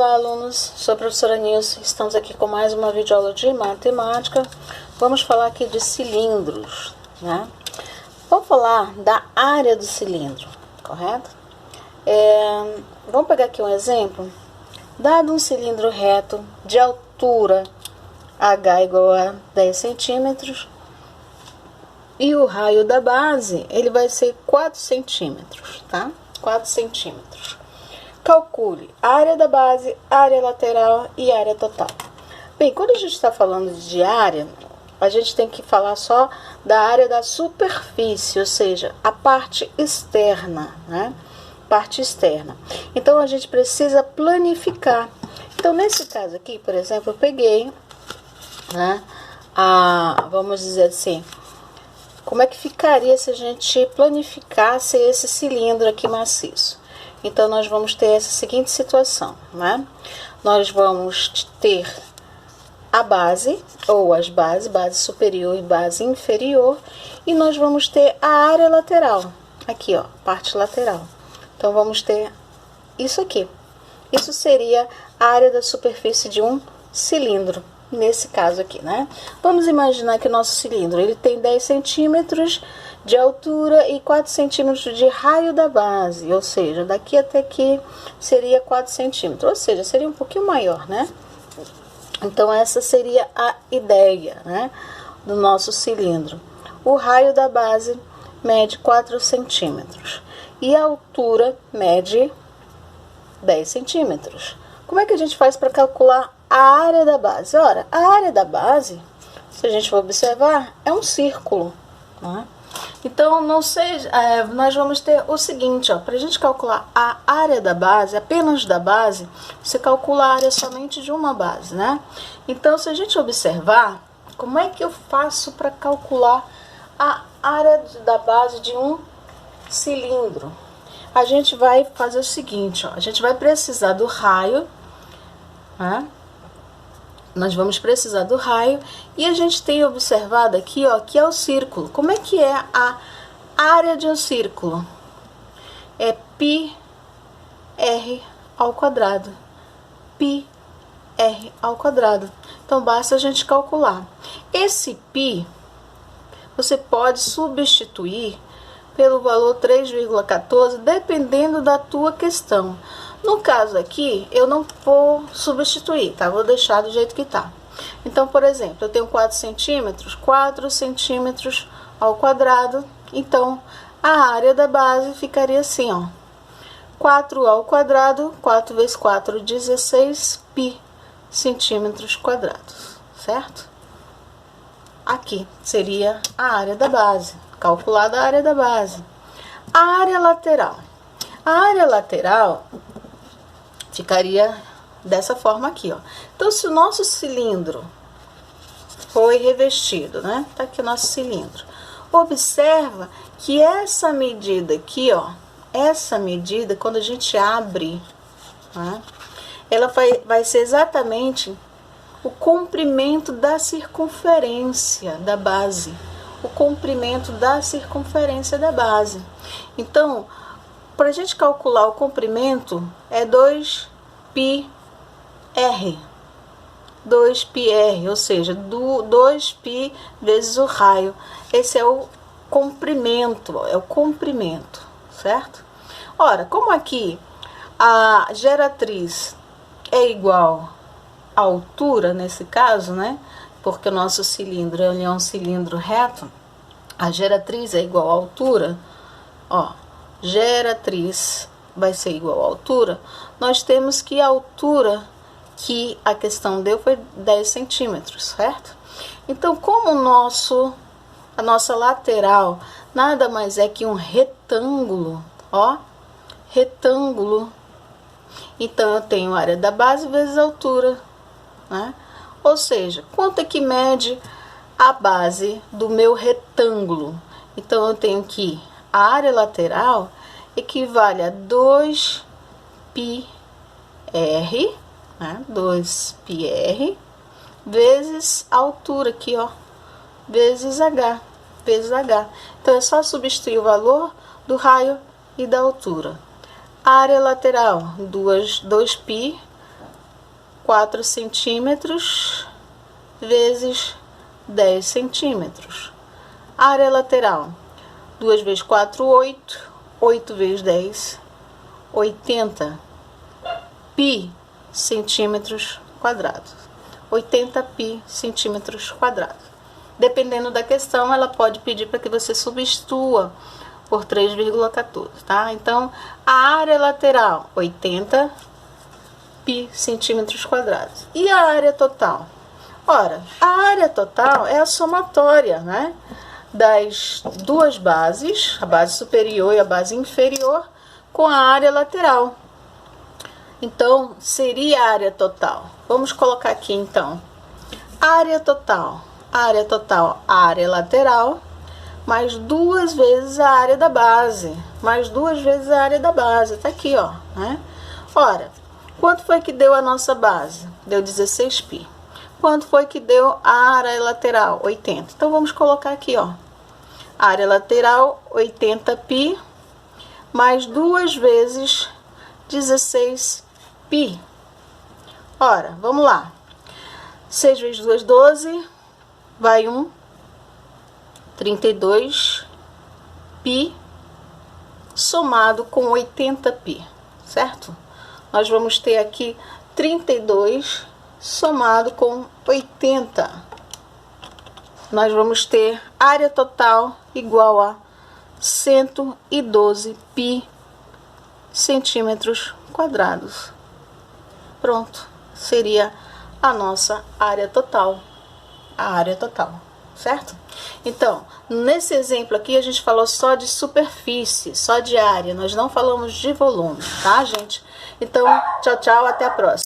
Olá, alunos, sou a professora Nilce, estamos aqui com mais uma videoaula de matemática. Vamos falar aqui de cilindros, né? Vamos falar da área do cilindro, correto? Vamos pegar aqui um exemplo. Dado um cilindro reto de altura h igual a 10 centímetros e o raio da base, ele vai ser 4 centímetros, tá? 4 centímetros. Calcule a área da base, área lateral e área total. Bem, quando a gente está falando de área, a gente tem que falar só da área da superfície, ou seja, a parte externa, né? Parte externa. Então, a gente precisa planificar. Então, nesse caso aqui, por exemplo, eu peguei, né, vamos dizer assim, como é que ficaria se a gente planificasse esse cilindro aqui maciço? Então, nós vamos ter essa seguinte situação, né? Nós vamos ter a base, ou as bases, base superior e base inferior, e nós vamos ter a área lateral, aqui, ó, parte lateral. Então, vamos ter isso aqui. Isso seria a área da superfície de um cilindro, nesse caso aqui, né? Vamos imaginar que o nosso cilindro, ele tem 10 centímetros de altura e 4 centímetros de raio da base, ou seja, daqui até aqui seria 4 centímetros, ou seja, seria um pouquinho maior, né? Então, essa seria a ideia, né, do nosso cilindro. O raio da base mede 4 centímetros e a altura mede 10 centímetros. Como é que a gente faz para calcular a área da base? Ora, a área da base, se a gente for observar, é um círculo, né? Então, nós vamos ter o seguinte, ó, para a gente calcular a área da base, apenas da base, você calcula a área somente de uma base, né? Então, se a gente observar, como é que eu faço para calcular a área da base de um cilindro? A gente vai fazer o seguinte, ó, a gente vai precisar do raio, né? Nós vamos precisar do raio e a gente tem observado aqui, ó, que é o círculo. Como é que é a área de um círculo? É πr ao quadrado. Πr ao quadrado. Então, basta a gente calcular. Esse π, você pode substituir pelo valor 3,14, dependendo da tua questão. No caso aqui, eu não vou substituir, tá? Vou deixar do jeito que tá. Então, por exemplo, eu tenho 4 centímetros ao quadrado. Então, a área da base ficaria assim, ó. 4 ao quadrado, 4 vezes 4, 16 π centímetros quadrados, certo? Aqui seria a área da base, calculada a área da base. A área lateral. A área lateral ficaria dessa forma aqui, ó. Então, se o nosso cilindro foi revestido, né? Tá aqui o nosso cilindro. Observa que essa medida aqui, ó, essa medida, quando a gente abre, né, ela vai ser exatamente o comprimento da circunferência da base. O comprimento da circunferência da base. Então, para a gente calcular o comprimento, é 2πr. 2πr, ou seja, 2π vezes o raio. Esse é o comprimento, certo? Ora, como aqui a geratriz é igual à altura, nesse caso, né? Porque o nosso cilindro ele é um cilindro reto, a geratriz é igual à altura, ó. Geratriz vai ser igual à altura, nós temos que a altura que a questão deu foi 10 centímetros, certo? Então, como a nossa lateral nada mais é que um retângulo, ó, retângulo, então eu tenho a área da base vezes a altura, né? Ou seja, quanto é que mede a base do meu retângulo? Então, eu tenho que a área lateral equivale a 2πr, né? 2πr vezes a altura aqui, ó, vezes h. Então, é só substituir o valor do raio e da altura. A área lateral, 2π 4 centímetros vezes 10 centímetros. Área lateral, 2 vezes 4, 8. 8 vezes 10, 80 pi centímetros quadrados. 80 pi centímetros quadrados. Dependendo da questão, ela pode pedir para que você substitua por 3,14, tá? Então, a área lateral, 80 pi centímetros quadrados. E a área total? Ora, a área total é a somatória, né, das duas bases, a base superior e a base inferior, com a área lateral. Então, seria a área total. Vamos colocar aqui, então, área total, área lateral, mais 2 vezes a área da base, mais 2 vezes a área da base, tá aqui, ó, né? Ora, quanto foi que deu a nossa base? Deu 16π. Quanto foi que deu a área lateral? 80. Então, vamos colocar aqui, ó, área lateral, 80π, mais 2 vezes 16π. Ora, vamos lá. 6 vezes 2, 12. Vai 1. 32π somado com 80π, certo? Nós vamos ter aqui 32 somado com 80. Nós vamos ter área total igual a 112 pi centímetros quadrados. Pronto, seria a nossa área total. A área total, certo? Então, nesse exemplo aqui, a gente falou só de superfície, só de área. Nós não falamos de volume, tá, gente? Então, tchau, tchau, até a próxima.